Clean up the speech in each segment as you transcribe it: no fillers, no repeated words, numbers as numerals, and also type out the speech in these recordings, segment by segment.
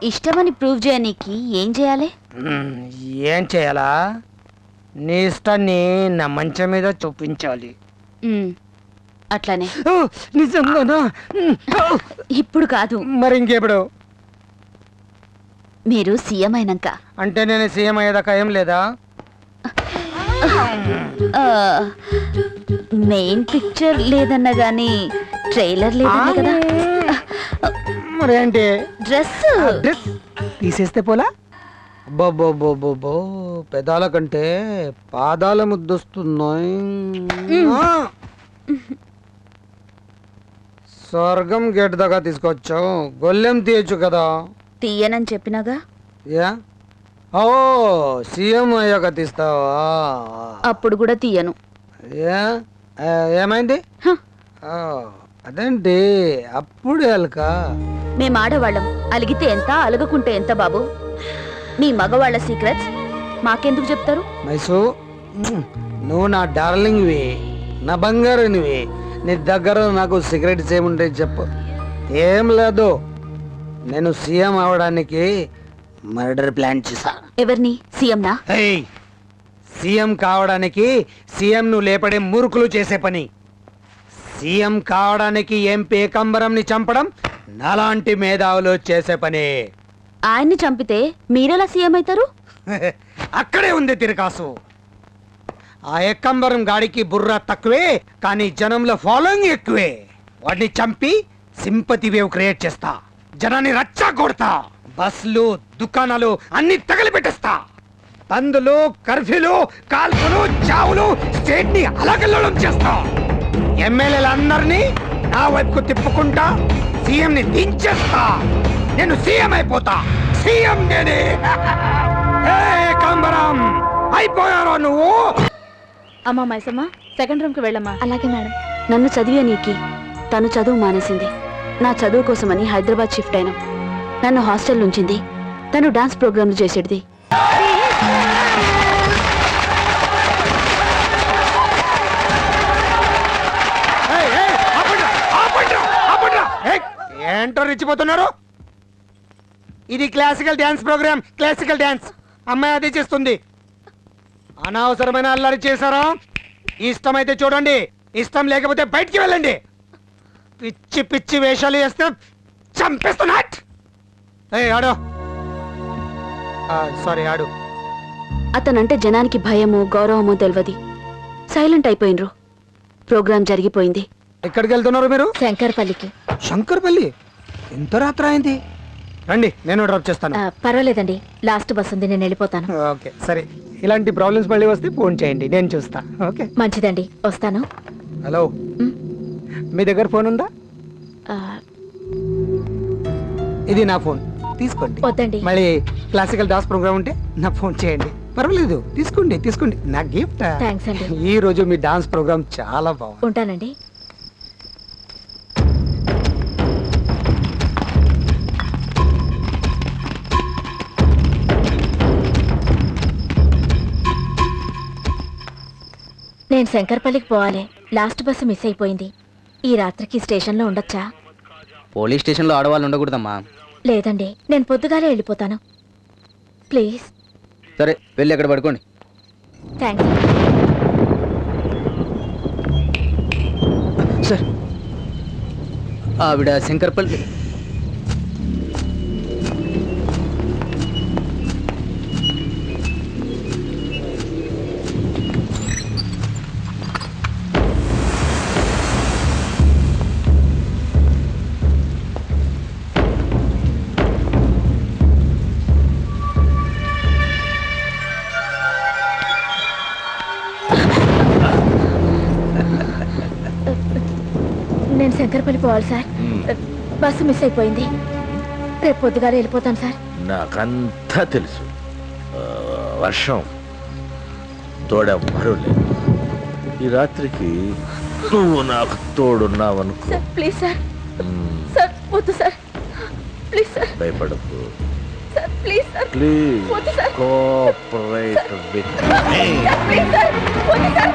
ఇష్టమని ప్రూవ్ చేయనీకి ఏం చేయాలి? ఏం చేయాలా? నీ ఇష్టాన్ని నా మంచం మీద చూపించాలి. అట్లానే. నిజంగానా? ఇప్పుడు కాదు, మరి ఇంకెప్పుడు? మీరు సీఎం అయినాక. అంటే నేను సీఎం అయ్యేదాకా ఏం లేదా? మెయిన్ పిక్చర్ లేదన్నా గానీ ట్రైలర్ లేదన్నా కదా. మరేంటి? డ్రెస్ తీసేస్తే పోలా? బో పెదాల కంటే పాదాల ముద్దొస్తున్నాయి. స్వర్గం గేట్ దాకా తీసుకొచ్చావు, గొల్లెం తీయచ్చు కదా. తీయనని చెప్పినాగా. యా ఓ సీఎం అయ్యాక తీస్తావా? అప్పుడు కూడా తీయను. ఏమైంది? అదేంటి అప్పుడు అలక? మేము ఆడవాళ్ళం, అలిగితే ఎంత అలగకుంటే ఎంత బాబు? మీ మగవాళ్ళ సీక్రెట్స్ మాకెందుకు చెప్తారు? మైసు, నువ్వు నా డార్లింగ్వి, నా బంగారునివి. నీ దగ్గర నాకు సీక్రెట్స్ ఏముంటాయి చెప్పు. ఏం లేదు, నేను సీఎం అవడానికి మర్డర్ ప్లాన్ చేశా. ఎవరిని? సీఎంనా? సీఎం కావడానికి సీఎం ను లేపడే మూర్ఖులు చేసే పని. సీఎం కావడానికి ఎంపీ ఏకాంబరంని చంపడం నాలాంటి మేధావులు చేసే పని. ఆయన్ని చంపితే మీరెలా సీఎం అవుతారు? అక్కడే ఉంది తిరకాసు. ఆ ఏకాంబరం గాడికి బుర్ర తక్కువే, కానీ జనంలో ఫాలోయింగ్ ఎక్కువే. వాడిని చంపి సింపతి వేవ్ క్రియేట్ చేస్తా, జనాన్ని రచ్చా కొడతా, బస్లు దుకాణాలు అన్ని తగలబెట్టేస్తా. బందులు, కర్ఫ్యూలు, కాల్పులు, చావులు, స్టేట్ ని అలకల్లోలం చేస్తా. ఎమ్మెల్యేలందరినీ నా వైపుకు తిప్పుకుంటా సీఎం ని దించేస్తా. నేను సీఎం అయిపోతా. సీఎం నేనే. ఏకాంబరం అయిపోయారో నువ్వు? అమ్మా మైసమ్మ, సెకండ్ రూమ్ కి వెళ్ళమ్మా. అలాగే మేడం. నన్ను చదివే నీకి తను చదువు మానేసింది. నా చదువు కోసమని హైదరాబాద్ షిఫ్ట్ అయినాం. నన్ను హాస్టల్ ఉంచింది. తను డాన్స్ ప్రోగ్రాంలు చేసేది. ఏంటో రెచ్చిపోతున్నారు? ఇది classical dance program. Classical dance అమ్మాయి అదే చేస్తుంది. అనవసరమైన అల్లరి చేశారా? ఇష్టమైతే చూడండి, ఇష్టం లేకపోతే బయటికి వెళ్ళండి. పిచ్చి పిచ్చి వేషాలు వేస్తే చంపేస్తున్నా. ఆడు సారీ ఆడు. అతనంటే జనానికి భయమో గౌరవమో తెలియదు. సైలెంట్ అయిపోయినరు. ప్రోగ్రాం జరిగిపోయింది. ఎక్కడికి వెళ్తున్నారు మీరు? శంకర్పల్లికి. శంకర్పల్లి? ఎంత రాత్రి అయింది? రండి, నేను డ్రాప్ చేస్తాను. పర్వాలేదండి, లాస్ట్ బస్ ఉంది, నేను వెళ్ళిపోతాను. ఓకే సరే, ఇలాంటి ప్రాబ్లమ్స్ మళ్ళీ వస్తే ఫోన్ చేయండి, నేను చూస్తా. ఓకే మంచిదండి, వస్తాను. హలో, మీ దగ్గర ఫోన్ ఉందా? ఇది నా ఫోన్, తీసుకోండి. వద్దండి. మళ్ళీ క్లాసికల్ డాన్స్ ప్రోగ్రామ్ ఉంటే నాకు ఫోన్ చేయండి. పర్వాలేదు, తీసుకోండి తీసుకోండి, నా గిఫ్ట్. థాంక్స్ అండి. ఈ రోజు మీ డాన్స్ ప్రోగ్రామ్ చాలా బాగుంది. ఉంటానండి. నేను శంకర్పల్లికి పోవాలి. లాస్ట్ బస్సు మిస్ అయిపోయింది. ఈ రాత్రికి స్టేషన్లో ఉండొచ్చా? పోలీస్ స్టేషన్లో ఆడవాళ్ళు ఉండకూడదమ్మా. లేదండి, నేను పొద్దుగాలే వెళ్ళిపోతాను. ప్లీజ్. సరే, వెళ్ళి అక్కడ పడుకోండి. థ్యాంక్స్. సార్, ఆవిడ శంకర్పల్లి. నేను శంకర్పల్లి పోవాలి సార్. బస్సు మిస్ అయిపోయింది. రేపు పొద్దుగాలే వెళ్ళిపోతాను సార్. నాకంతా తెలుసు. వర్షం తోడెవ్వరూ లేదు. ఈ రాత్రికి నువ్వు నాకు తోడున్నావనుకో. Sir please sir. సార్ వద్దు సార్, ప్లీజ్ సార్. భయపడకు సార్, ప్లీజ్ సార్. ప్లీజ్ వద్దు sir. Cooperate with me. Please sir, వద్దు సార్.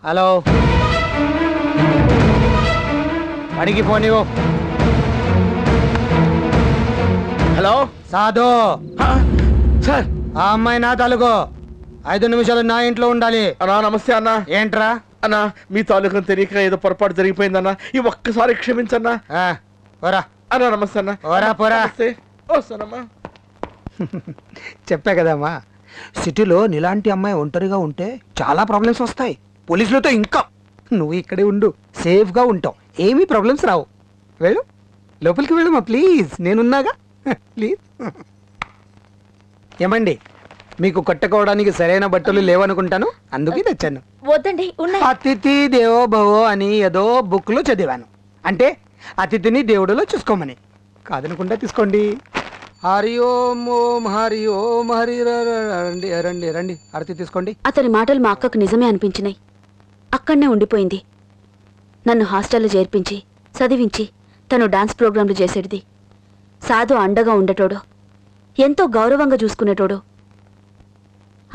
హలో అడిగి పోనివో. హలో సాధు, సార్. ఆ అమ్మాయి నా తలుగు 5 నిమిషాలు నా ఇంట్లో ఉండాలి. అన్నా నమస్తే అన్నా. ఏంట్రా? అన్నా మీ తాలూకం తెలియక ఏదో పొరపాటు జరిగిపోయిందన్నా. ఈ ఒక్కసారి క్షమించన్నా. పోరా అన్నా నమస్తే అన్నా. పోరా పోరా. నమస్తే. వస్తానమ్మా. చెప్పా కదమ్మా, సిటీలో నీలాంటి అమ్మాయి ఒంటరిగా ఉంటే చాలా ప్రాబ్లమ్స్ వస్తాయి. పోలీసులతో ఇంకా. నువ్వు ఇక్కడే ఉండు, సేఫ్గా ఉంటావు, ఏమీ ప్రాబ్లమ్స్ రావు. వెళ్ళు, లోపలికి వెళ్ళమ్మా ప్లీజ్, నేనున్నాగా. ప్లీజ్. ఏమండి, మీకు కట్టుకోవడానికి సరైన బట్టలు లేవనుకుంటాను, అందుకే తెచ్చాను. వద్దండి, ఉన్నాయి. అతిథి దేవో భవో అని ఏదో బుక్లో చదివాను. అంటే అతిథిని దేవుడిలో చూసుకోమని. కాదనుకుంటా తీసుకోండి. హరి ఓం ఓం హరి ఓం హరి రండి రండి రండి, హారతి తీసుకోండి. అతని మాటలు మా అక్కకు నిజమే అనిపించినాయి. అక్కడనే ఉండిపోయింది. నన్ను హాస్టల్లో చేర్పించి చదివించి తను డాన్స్ ప్రోగ్రాంలు చేసేటిది. సాధు అండగా ఉండటోడు, ఎంతో గౌరవంగా చూసుకునేటోడు.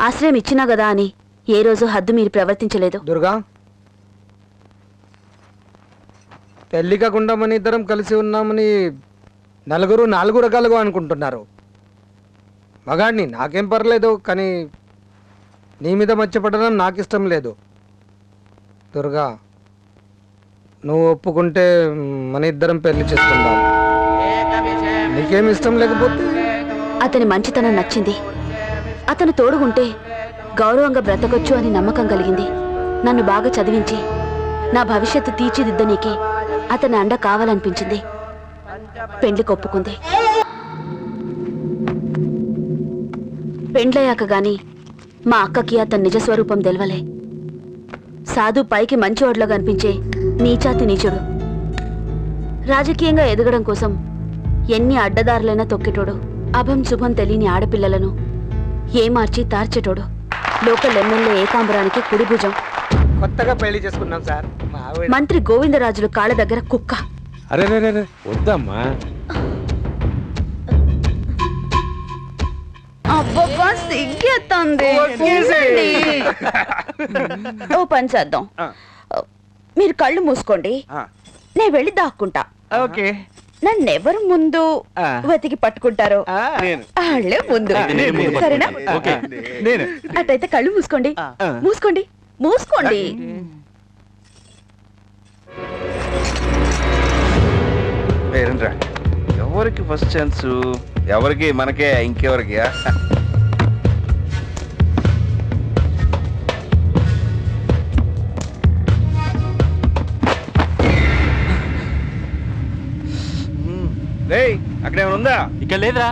ఆశ్రయం ఇచ్చినా గదా అని ఏ రోజు హద్దు మీరు ప్రవర్తించలేదు. దుర్గా, పెళ్లి కాకుండా మన ఇద్దరం కలిసి ఉన్నామని నలుగురు 4 రకాలుగా అనుకుంటున్నారు. మగాడిని నాకేం పర్లేదు, కానీ నీ మీద మర్చిపడడం నాకు ఇష్టం లేదు. దుర్గా, నువ్వు ఒప్పుకుంటే మన ఇద్దరం పెళ్లి చేసుకుందాం. నీకేం ఇష్టం లేకపోతే? అతని మంచితనం నచ్చింది. అతను తోడుగుంటే గౌరవంగా బ్రతకొచ్చు అని నమ్మకం కలిగింది. నన్ను బాగా చదివించి నా భవిష్యత్తు తీర్చిదిద్దనీకి అతని అండ కావాలనిపించింది. పెండ్లికి ఒప్పుకుంది. పెండ్లయ్యాక గాని మా అక్కకి అతని నిజస్వరూపం తెలవలే. సాధు పైకి మంచివాడిలో కనిపించే నీచాతి నీచుడు. రాజకీయంగా ఎదగడం కోసం ఎన్ని అడ్డదారులైనా తొక్కేటోడు. అభం శుభం తెలియని ఆడపిల్లలను ఏమార్చి తార్చేటోడు. Local MLA ఏకాంబరానికి కుడిభుజం. కొత్తగా పెళ్లి చేసుకున్నాం సార్. మంత్రి గోవిందరాజులు కాళ్ళ దగ్గర కుక్క. అరే వద్దమ్మా. అబ్బబ్బా, సిగ్గేత్తంది. ఓ పని చేద్దాం, మీరు కళ్ళు మూసుకోండి, నేను వెళ్ళి దాక్కుంటా. ఓకే. నన్నెవరు ముందు వెతికి పట్టుకుంటారో వాళ్ళే ముందు, సరేనా? అటైతే కళ్ళు మూసుకోండి, మూసుకోండి, మూసుకోండి. పేరంట్రా, ఎవరికి ఫస్ట్ ఛాన్స్? ఎవరికి? మనకే, ఇంకెవరికి? అక్కడేమైనా ఉందా? ఇక్కడ లేదురా.